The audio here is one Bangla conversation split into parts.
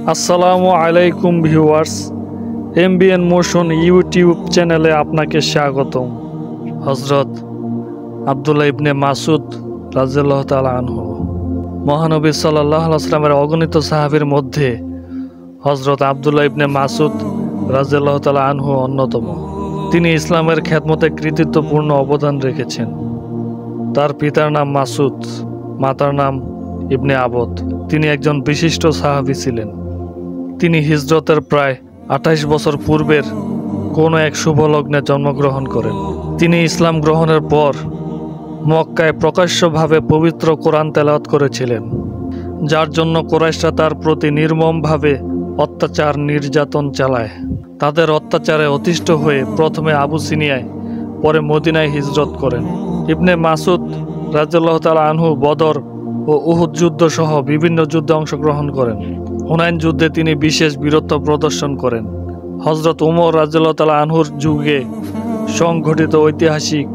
আসসালামু আলাইকুম ভিউয়ার্স, এমবিএন মোশন ইউটিউব চ্যানেলে আপনাকে স্বাগতম। হযরত আব্দুল্লাহ ইবনে মাসউদ রাদিয়াল্লাহু তাআলা আনহু, মহানবী সাল্লাল্লাহু আলাইহি ওয়াসাল্লামের অগণিত সাহাবীর মধ্যে হযরত আব্দুল্লাহ ইবনে মাসউদ রাদিয়াল্লাহু তাআলা আনহু অন্যতম। তিনি ইসলামের খেদমতে কৃতিত্বপূর্ণ অবদান রেখেছেন। তার পিতার নাম মাসউদ, মাতার নাম ইবনে আবদ। তিনি একজন বিশিষ্ট সাহাবী ছিলেন। তিনি হিজরতের প্রায় 28 বছর পূর্বের কোনো এক শুভ লগ্নে জন্মগ্রহণ করেন। তিনি ইসলাম গ্রহণের পর মক্কায় প্রকাশ্যভাবে পবিত্র কোরআন তেলাওয়াত করেছিলেন, যার জন্য কুরাইশরা তার প্রতি নির্মমভাবে অত্যাচার নির্যাতন চালায়। তাদের অত্যাচারে অতিষ্ঠ হয়ে প্রথমে আবু সিনিয়ায়, পরে মদিনায় হিজরত করেন। ইবনে মাসউদ রাদিয়াল্লাহু তাআলা আনহু বদর ও উহুদ যুদ্ধ সহ বিভিন্ন যুদ্ধে অংশগ্রহণ করেন। হুনাইন যুদ্ধে তিনি বিশেষ বীরত্ব প্রদর্শন করেন। হযরত উমর রাদিয়াল্লাহু তাআলা আনহুর যুগে সংঘটিত ঐতিহাসিক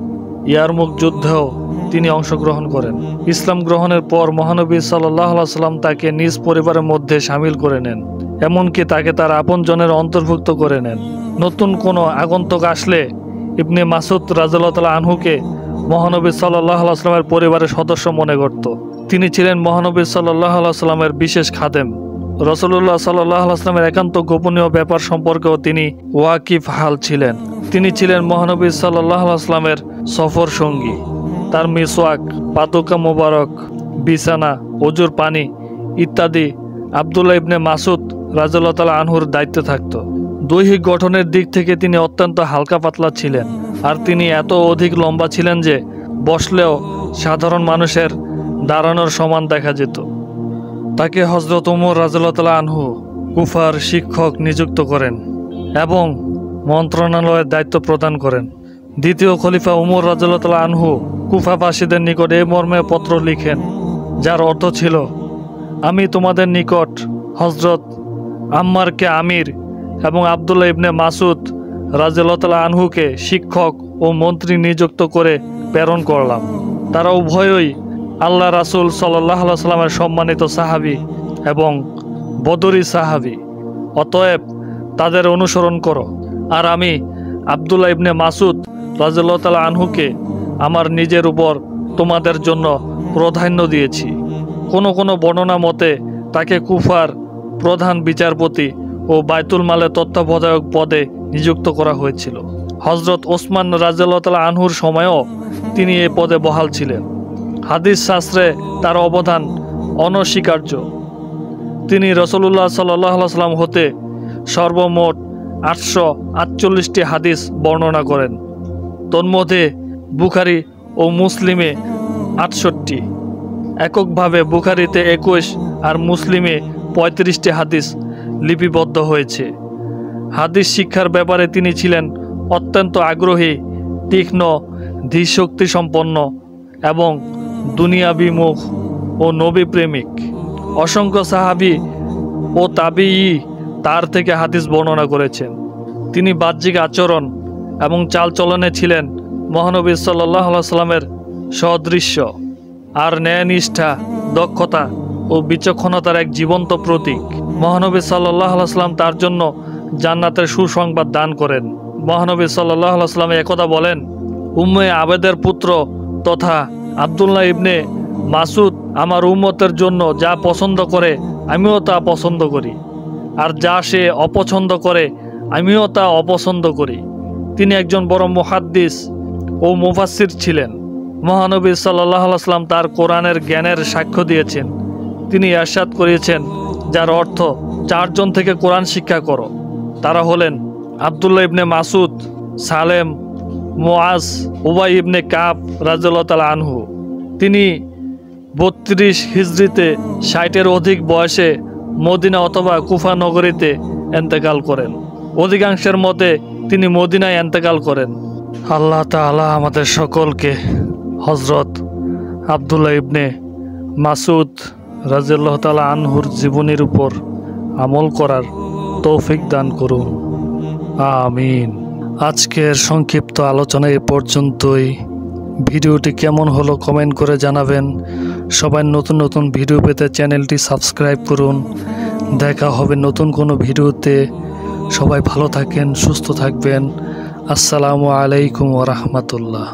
ইয়ারমুক যুদ্ধেও তিনি অংশগ্রহণ করেন। ইসলাম গ্রহণের পর মহানবী সাল্লাল্লাহু আলাইহি ওয়াসাল্লাম তাকে নিজ পরিবারের মধ্যে শামিল করে নেন, এমনকি তাকে তার আপনজনের অন্তর্ভুক্ত করে নেন। নতুন কোনো আগন্তুক আসলে ইবনে মাসউদ রাদিয়াল্লাহু তাআলা আনহুকে মহানবী সাল্লাল্লাহু আলাইহি ওয়াসাল্লামের পরিবারের সদস্য মনে করত। তিনি ছিলেন মহানবী সাল্লাল্লাহু আলাইহি ওয়াসাল্লামের বিশেষ খাদেম। রাসূলুল্লাহ সাল্লাল্লাহু আলাইহি ওয়াসাল্লামের একান্ত গোপনীয় ব্যাপার সম্পর্কেও তিনি ওয়াকিফ হাল ছিলেন। তিনি ছিলেন মহানবী সাল্লাল্লাহু আলাইহি ওয়াসাল্লামের সফর সঙ্গী। তার মিসওয়াক, পাদুকা মোবারক, বিছানা, ওজুর পানি ইত্যাদি আব্দুল্লাহ ইবনে মাসউদ রাদিয়াল্লাহু তাআলা আনহুর দায়িত্বে থাকত। দৈহিক গঠনের দিক থেকে তিনি অত্যন্ত হালকা পাতলা ছিলেন, আর তিনি এত অধিক লম্বা ছিলেন যে বসলেও সাধারণ মানুষের দাঁড়ানোর সমান দেখা যেত। তাকে হযরত ওমর রাদিয়াল্লাহু তাআলা আনহু কুফার শিক্ষক নিযুক্ত করেন এবং মন্ত্রণালয়ের দায়িত্ব প্রদান করেন। দ্বিতীয় খলিফা ওমর রাদিয়াল্লাহু তাআলা আনহু কুফাবাসীদের নিকট এই মর্মে পত্র লিখেন, যার অর্থ ছিল, আমি তোমাদের নিকট হযরত আম্মারকে আমির এবং আব্দুল্লাহ ইবনে মাসউদ রাদিয়াল্লাহু তাআলা আনহুকে শিক্ষক ও মন্ত্রী নিযুক্ত করে প্রেরণ করলাম। তারা উভয়ই আল্লাহ রাসূল সাল্লাল্লাহু আলাইহি ওয়াসাল্লামের সম্মানিত সাহাবী এবং বদরি সাহাবী। অতএব তাদের অনুসরণ করো। আর আমি আব্দুল্লাহ ইবনে মাসউদ রাদিয়াল্লাহু তাআলা আনহুকে আমার নিজের উপর তোমাদের জন্য প্রাধান্য দিয়েছি। কোনো বর্ণনা মতে তাকে কুফার প্রধান বিচারপতি ও বাইতুল মালের তত্ত্বাবধায়ক পদে নিযুক্ত করা হয়েছিল। হযরত ওসমান রাদিয়াল্লাহু তাআলা আনহুর সময়ও তিনি এ পদে বহাল ছিলেন। হাদিস শাস্ত্রে তার অবদান অনস্বীকার্য। তিনি রাসূলুল্লাহ সাল্লাল্লাহু আলাইহি ওয়াসাল্লাম হতে সর্বমোট 848টি হাদিস বর্ণনা করেন। তন্মধ্যে বুখারী ও মুসলিমে 68টি, এককভাবে বুখারীতে 21 আর মুসলিমে 35টি হাদিস লিপিবদ্ধ হয়েছে। হাদিস শিক্ষার ব্যাপারে তিনি ছিলেন অত্যন্ত আগ্রহী, তীক্ষ্ণ ধীশক্তি সম্পন্ন এবং দুনিয়াবিমুখ ও নবী প্রেমিক। অসংখ্য সাহাবী ও তাবিঈ তার থেকে হাদিস বর্ণনা করেছেন। তিনি বাহ্যিক আচরণ এবং চালচলনে ছিলেন মহানবী সাল্লাল্লাহু আলাইহি ওয়াসাল্লামের সদৃশ্য, আর ন্যায়নিষ্ঠা, দক্ষতা ও বিচক্ষণতার এক জীবন্ত প্রতীক। মহানবী সাল্লাল্লাহু আলাইহি ওয়াসাল্লাম তার জন্য জান্নাতের সুসংবাদ দান করেন। মহানবী সাল্লাল্লাহু আলাইহি ওয়াসাল্লাম একদা বলেন, উম্মে আবেদের পুত্র তথা আব্দুল্লাহ ইবনে মাসউদ আমার উম্মতের জন্য যা পছন্দ করে আমিও তা পছন্দ করি, আর যা সে অপছন্দ করে আমিও তা অপছন্দ করি। তিনি একজন বড় মুহাদ্দিস ও মুফাসসির ছিলেন। মহানবী সাল্লাল্লাহু আলাইহি ওয়াসাল্লাম তার কোরআনের জ্ঞানের সাক্ষ্য দিয়েছেন। তিনি ইরশাদ করেছেন, যার অর্থ, 4 জন থেকে কোরআন শিক্ষা করো। তারা হলেন আব্দুল্লাহ ইবনে মাসউদ, সালেম, মুআজ, উবাই ইবনে কাব রাদিয়াল্লাহু তাআলা আনহু। তিনি 32 হিজরিতে 60-এর অধিক বয়সে মদিনা অথবা কুফা নগরীতে ইন্তেকাল করেন। অধিকাংশের মতে তিনি মদিনায় ইন্তেকাল করেন। আল্লাহ তাআলা আমাদের সকলকে হযরত আব্দুল্লাহ ইবনে মাসউদ রাদিয়াল্লাহু তাআলা আনহুর জীবনীর উপর আমল করার তৌফিক দান করুন, আমিন। আজকের সংক্ষিপ্ত আলোচনা এ পর্যন্তই। ভিডিওটি কেমন হলো কমেন্ট করে জানাবেন। সবাই নতুন ভিডিও পেতে চ্যানেলটি সাবস্ক্রাইব করুন, দেখা হবে নতুন কোনো ভিডিওতে। সবাই ভালো থাকেন, সুস্থ থাকবেন। আসসালামু আলাইকুম ওয়া রাহমাতুল্লাহ।